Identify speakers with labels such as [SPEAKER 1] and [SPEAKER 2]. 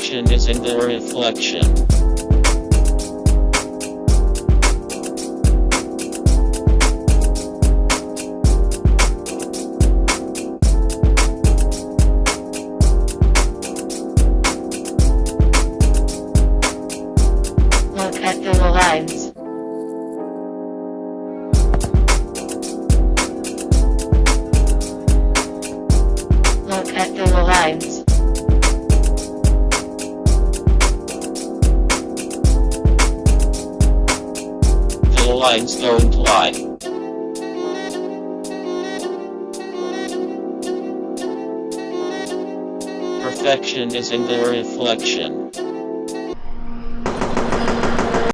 [SPEAKER 1] Perfection is in the reflection.
[SPEAKER 2] Look at the lines. Look at the lines.
[SPEAKER 1] The lines don't lie. Perfection is in the reflection.